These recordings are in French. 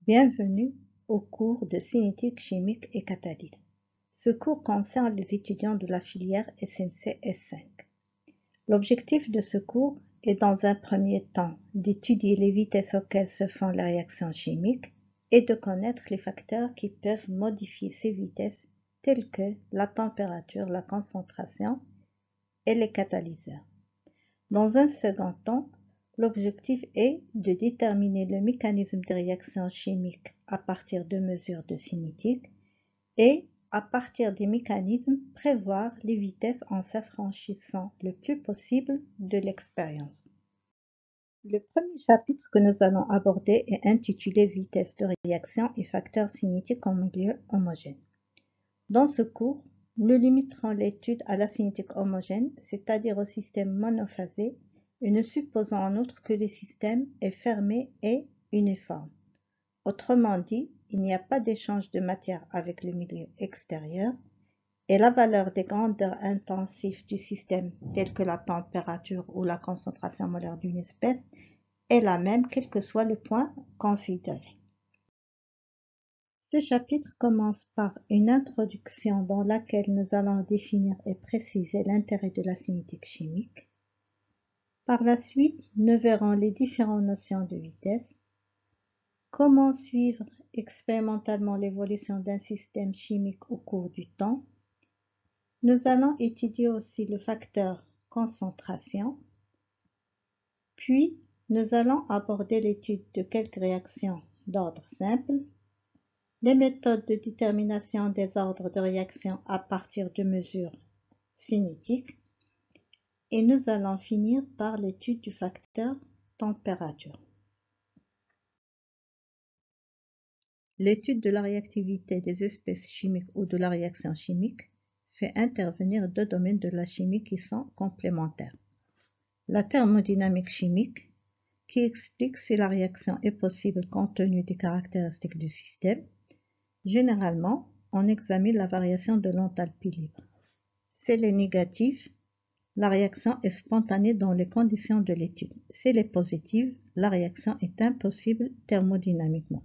Bienvenue au cours de cinétique chimique et catalyse. Ce cours concerne les étudiants de la filière SMC S5. L'objectif de ce cours est dans un premier temps d'étudier les vitesses auxquelles se font les réactions chimiques et de connaître les facteurs qui peuvent modifier ces vitesses tels que la température, la concentration et les catalyseurs. Dans un second temps, l'objectif est de déterminer le mécanisme des réactions chimiques à partir de mesures de cinétique et, à partir des mécanismes, prévoir les vitesses en s'affranchissant le plus possible de l'expérience. Le premier chapitre que nous allons aborder est intitulé Vitesse de réaction et facteurs cinétiques en milieu homogène. Dans ce cours, nous limiterons l'étude à la cinétique homogène, c'est-à-dire au système monophasé, et ne supposons en outre que le système est fermé et uniforme. Autrement dit, il n'y a pas d'échange de matière avec le milieu extérieur et la valeur des grandeurs intensives du système, telles que la température ou la concentration molaire d'une espèce, est la même quel que soit le point considéré. Ce chapitre commence par une introduction dans laquelle nous allons définir et préciser l'intérêt de la cinétique chimique. Par la suite, nous verrons les différentes notions de vitesse, comment suivre expérimentalement l'évolution d'un système chimique au cours du temps. Nous allons étudier aussi le facteur concentration, puis nous allons aborder l'étude de quelques réactions d'ordre simple, les méthodes de détermination des ordres de réaction à partir de mesures cinétiques, et nous allons finir par l'étude du facteur température. L'étude de la réactivité des espèces chimiques ou de la réaction chimique fait intervenir deux domaines de la chimie qui sont complémentaires. La thermodynamique chimique, qui explique si la réaction est possible compte tenu des caractéristiques du système. Généralement, on examine la variation de l'enthalpie libre. Si elle est négative, la réaction est spontanée dans les conditions de l'étude. Si elle est positive, la réaction est impossible thermodynamiquement.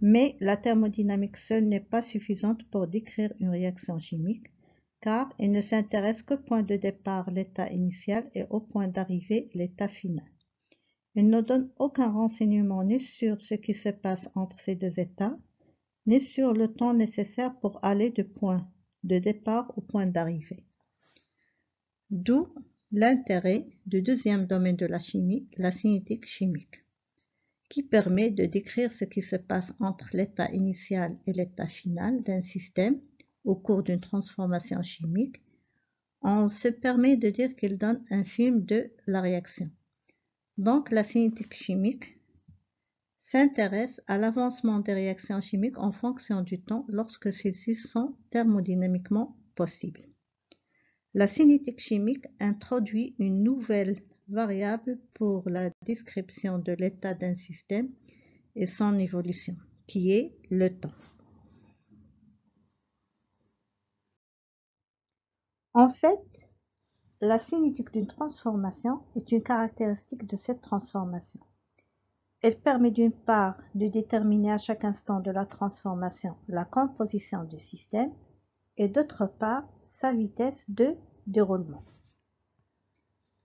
Mais la thermodynamique seule n'est pas suffisante pour décrire une réaction chimique, car elle ne s'intéresse qu'au point de départ, l'état initial, et au point d'arrivée, l'état final. Elle ne donne aucun renseignement ni sur ce qui se passe entre ces deux états, ni sur le temps nécessaire pour aller du point de départ au point d'arrivée. D'où l'intérêt du deuxième domaine de la chimie, la cinétique chimique, qui permet de décrire ce qui se passe entre l'état initial et l'état final d'un système au cours d'une transformation chimique. On se permet de dire qu'il donne un film de la réaction. Donc la cinétique chimique s'intéresse à l'avancement des réactions chimiques en fonction du temps lorsque celles-ci sont thermodynamiquement possibles. La cinétique chimique introduit une nouvelle variable pour la description de l'état d'un système et son évolution, qui est le temps. En fait, la cinétique d'une transformation est une caractéristique de cette transformation. Elle permet d'une part de déterminer à chaque instant de la transformation la composition du système et d'autre part sa vitesse de déroulement.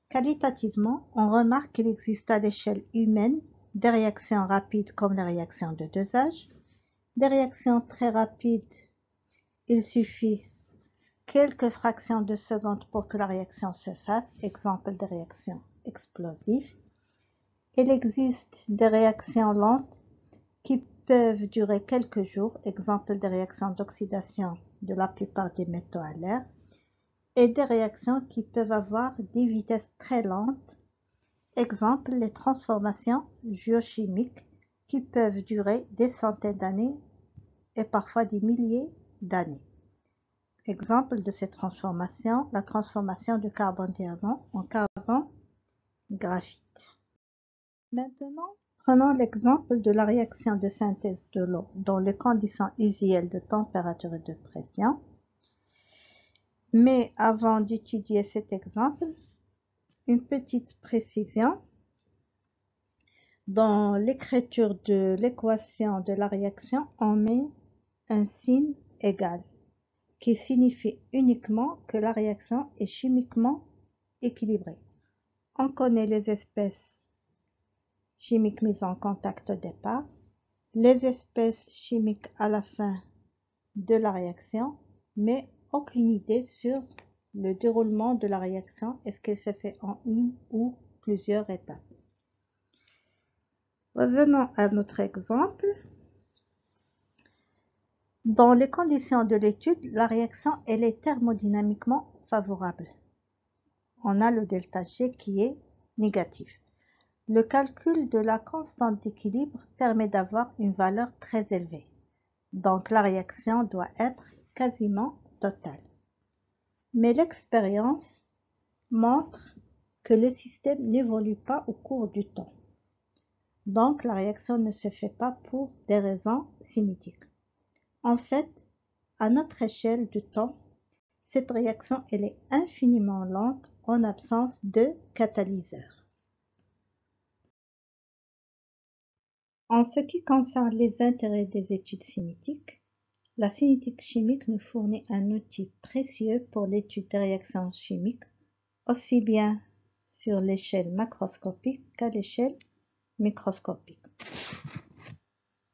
Qualitativement, on remarque qu'il existe à l'échelle humaine des réactions rapides comme les réactions de dosage, des réactions très rapides, il suffit quelques fractions de secondes pour que la réaction se fasse, exemple des réactions explosives. Il existe des réactions lentes qui peuvent durer quelques jours, exemple des réactions d'oxydation de la plupart des métaux à l'air, et des réactions qui peuvent avoir des vitesses très lentes, exemple les transformations géochimiques qui peuvent durer des centaines d'années et parfois des milliers d'années. Exemple de ces transformations, la transformation de carbone-diamant en carbone-graphite. Maintenant, prenons l'exemple de la réaction de synthèse de l'eau dans les conditions usuelles de température et de pression. Mais avant d'étudier cet exemple, une petite précision. Dans l'écriture de l'équation de la réaction, on met un signe égal, qui signifie uniquement que la réaction est chimiquement équilibrée. On connaît les espèces chimiques mises en contact au départ, les espèces chimiques à la fin de la réaction, mais aucune idée sur le déroulement de la réaction, est-ce qu'elle se fait en une ou plusieurs étapes. Revenons à notre exemple. Dans les conditions de l'étude, la réaction elle est thermodynamiquement favorable. On a le delta G qui est négatif. Le calcul de la constante d'équilibre permet d'avoir une valeur très élevée. Donc la réaction doit être quasiment totale. Mais l'expérience montre que le système n'évolue pas au cours du temps. Donc la réaction ne se fait pas pour des raisons cinétiques. En fait, à notre échelle de temps, cette réaction elle est infiniment lente en absence de catalyseur. En ce qui concerne les intérêts des études cinétiques, la cinétique chimique nous fournit un outil précieux pour l'étude des réactions chimiques, aussi bien sur l'échelle macroscopique qu'à l'échelle microscopique.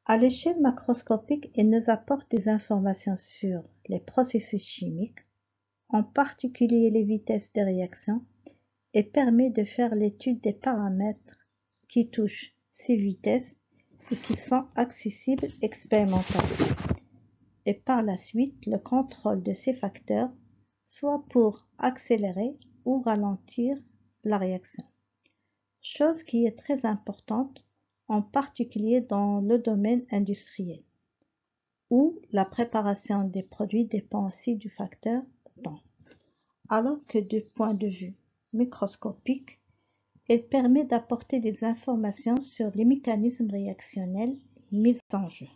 À l'échelle macroscopique, elle nous apporte des informations sur les processus chimiques, en particulier les vitesses des réactions, et permet de faire l'étude des paramètres qui touchent ces vitesses et qui sont accessibles expérimentalement. Et par la suite, le contrôle de ces facteurs, soit pour accélérer ou ralentir la réaction. Chose qui est très importante, en particulier dans le domaine industriel, où la préparation des produits dépend aussi du facteur temps. Alors que du point de vue microscopique, elle permet d'apporter des informations sur les mécanismes réactionnels mis en jeu.